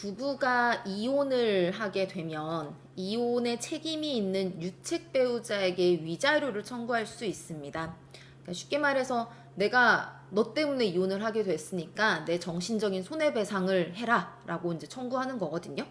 부부가 이혼을 하게 되면 이혼의 책임이 있는 유책 배우자에게 위자료를 청구할 수 있습니다. 그러니까 쉽게 말해서 내가 너 때문에 이혼을 하게 됐으니까 내 정신적인 손해배상을 해라 라고 이제 청구하는 거거든요.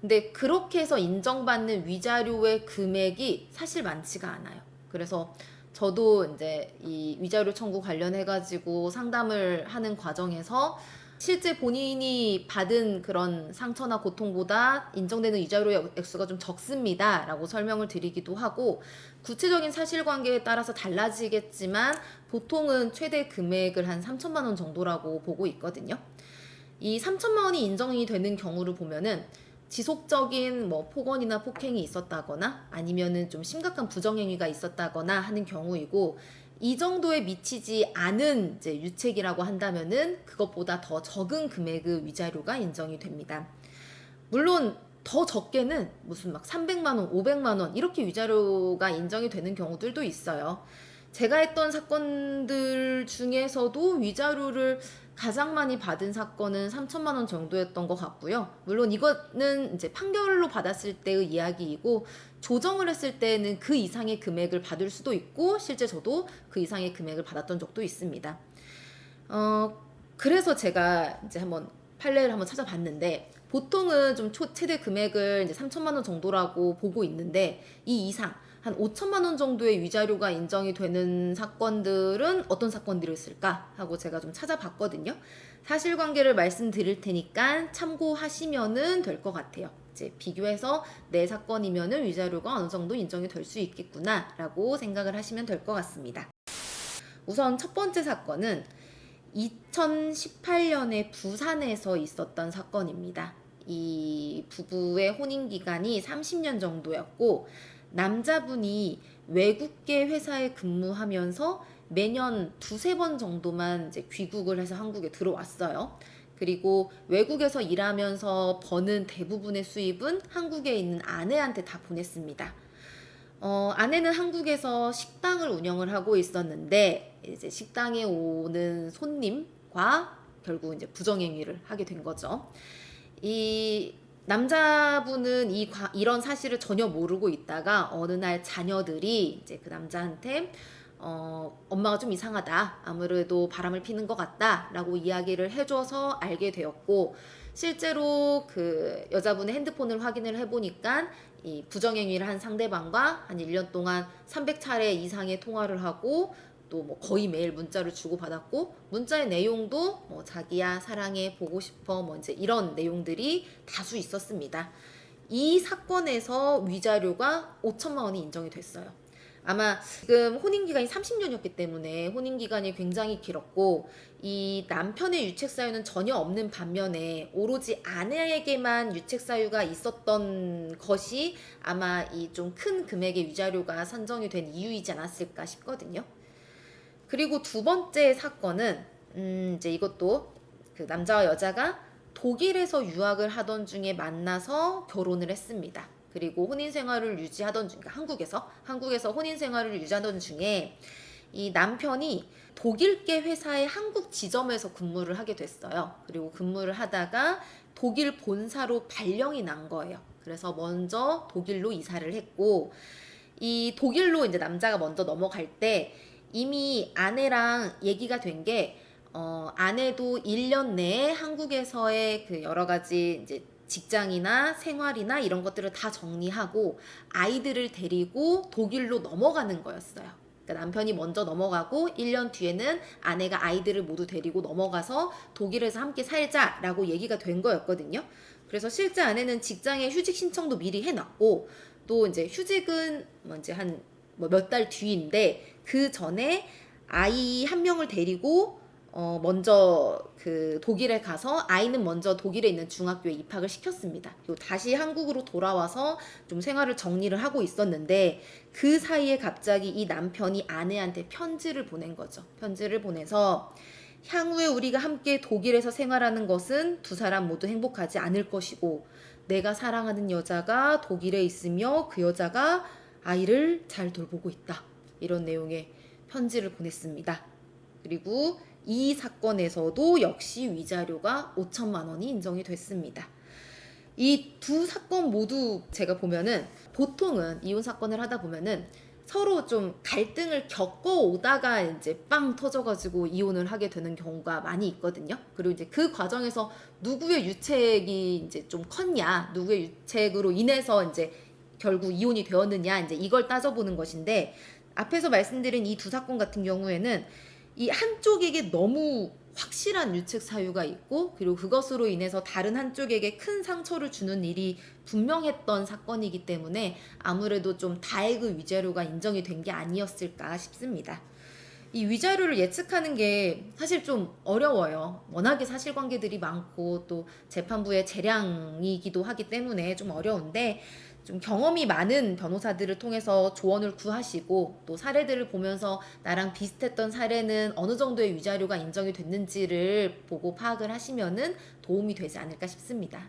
근데 그렇게 해서 인정받는 위자료의 금액이 사실 많지가 않아요. 그래서 저도 이제 이 위자료 청구 관련해가지고 상담을 하는 과정에서 실제 본인이 받은 그런 상처나 고통보다 인정되는 위자료의 액수가 좀 적습니다 라고 설명을 드리기도 하고, 구체적인 사실관계에 따라서 달라지겠지만 보통은 최대 금액을 한 3천만 원 정도라고 보고 있거든요. 이 3천만 원이 인정이 되는 경우를 보면은 지속적인 뭐 폭언이나 폭행이 있었다거나 아니면은 좀 심각한 부정행위가 있었다거나 하는 경우이고, 이 정도에 미치지 않은 이제 유책이라고 한다면은 그것보다 더 적은 금액의 위자료가 인정이 됩니다. 물론 더 적게는 무슨 막 300만 원, 500만 원 이렇게 위자료가 인정이 되는 경우들도 있어요. 제가 했던 사건들 중에서도 위자료를 가장 많이 받은 사건은 3천만 원 정도였던 것 같고요. 물론 이거는 이제 판결로 받았을 때의 이야기이고, 조정을 했을 때는 그 이상의 금액을 받을 수도 있고, 실제 저도 그 이상의 금액을 받았던 적도 있습니다. 그래서 제가 이제 한번 판례를 한번 찾아봤는데, 보통은 좀 최대 금액을 이제 3천만 원 정도라고 보고 있는데, 이 이상 한 5천만 원 정도의 위자료가 인정이 되는 사건들은 어떤 사건들이 있을까 하고 제가 좀 찾아봤거든요. 사실관계를 말씀드릴 테니까 참고하시면은 될 것 같아요. 이제 비교해서 내 사건이면은 위자료가 어느 정도 인정이 될 수 있겠구나라고 생각을 하시면 될 것 같습니다. 우선 첫 번째 사건은 2018년에 부산에서 있었던 사건입니다. 이 부부의 혼인 기간이 30년 정도였고, 남자분이 외국계 회사에 근무하면서 매년 두세 번 정도만 이제 귀국을 해서 한국에 들어왔어요. 그리고 외국에서 일하면서 버는 대부분의 수입은 한국에 있는 아내한테 다 보냈습니다. 아내는 한국에서 식당을 운영을 하고 있었는데, 이제 식당에 오는 손님과 결국 이제 부정행위를 하게 된 거죠. 이 남자분은 이런 사실을 전혀 모르고 있다가 어느 날 자녀들이 이제 그 남자한테 엄마가 좀 이상하다, 아무래도 바람을 피는 것 같다 라고 이야기를 해줘서 알게 되었고, 실제로 그 여자분의 핸드폰을 확인을 해보니까 이 부정행위를 한 상대방과 한 1년 동안 300차례 이상의 통화를 하고, 또 뭐 거의 매일 문자를 주고받았고, 문자의 내용도 뭐 자기야 사랑해 보고 싶어 뭐 이제 이런 내용들이 다수 있었습니다. 이 사건에서 위자료가 5천만 원이 인정이 됐어요. 아마 지금 혼인기간이 30년이었기 때문에 혼인기간이 굉장히 길었고, 이 남편의 유책사유는 전혀 없는 반면에 오로지 아내에게만 유책사유가 있었던 것이 아마 이 좀 큰 금액의 위자료가 산정이 된 이유이지 않았을까 싶거든요. 그리고 두 번째 사건은 이제 이것도 그 남자와 여자가 독일에서 유학을 하던 중에 만나서 결혼을 했습니다. 그리고 혼인 생활을 유지하던 중, 그러니까 한국에서 혼인 생활을 유지하던 중에 이 남편이 독일계 회사의 한국 지점에서 근무를 하게 됐어요. 그리고 근무를 하다가 독일 본사로 발령이 난 거예요. 그래서 먼저 독일로 이사를 했고, 이 독일로 이제 남자가 먼저 넘어갈 때 이미 아내랑 얘기가 된 게, 아내도 1년 내에 한국에서의 그 여러 가지 이제 직장이나 생활이나 이런 것들을 다 정리하고 아이들을 데리고 독일로 넘어가는 거였어요. 그러니까 남편이 먼저 넘어가고 1년 뒤에는 아내가 아이들을 모두 데리고 넘어가서 독일에서 함께 살자라고 얘기가 된 거였거든요. 그래서 실제 아내는 직장에 휴직 신청도 미리 해놨고, 또 이제 휴직은 뭐 이제 한 뭐 몇 달 뒤인데, 그 전에 아이 한 명을 데리고 먼저 그 독일에 가서 아이는 먼저 독일에 있는 중학교에 입학을 시켰습니다. 그리고 다시 한국으로 돌아와서 좀 생활을 정리를 하고 있었는데, 그 사이에 갑자기 이 남편이 아내한테 편지를 보낸 거죠. 편지를 보내서 향후에 우리가 함께 독일에서 생활하는 것은 두 사람 모두 행복하지 않을 것이고, 내가 사랑하는 여자가 독일에 있으며 그 여자가 아이를 잘 돌보고 있다, 이런 내용의 편지를 보냈습니다. 그리고 이 사건에서도 역시 위자료가 5천만 원이 인정이 됐습니다. 이 두 사건 모두 제가 보면은 보통은 이혼 사건을 하다 보면은 서로 좀 갈등을 겪어오다가 이제 빵 터져가지고 이혼을 하게 되는 경우가 많이 있거든요. 그리고 이제 그 과정에서 누구의 유책이 이제 좀 컸냐, 누구의 유책으로 인해서 이제 결국 이혼이 되었느냐, 이제 이걸 따져보는 것인데, 앞에서 말씀드린 이 두 사건 같은 경우에는 이 한쪽에게 너무 확실한 유책 사유가 있고, 그리고 그것으로 인해서 다른 한쪽에게 큰 상처를 주는 일이 분명했던 사건이기 때문에 아무래도 좀 다액의 위자료가 인정이 된 게 아니었을까 싶습니다. 이 위자료를 예측하는 게 사실 좀 어려워요. 워낙에 사실관계들이 많고 또 재판부의 재량이기도 하기 때문에 좀 어려운데, 좀 경험이 많은 변호사들을 통해서 조언을 구하시고 또 사례들을 보면서 나랑 비슷했던 사례는 어느 정도의 위자료가 인정이 됐는지를 보고 파악을 하시면은 도움이 되지 않을까 싶습니다.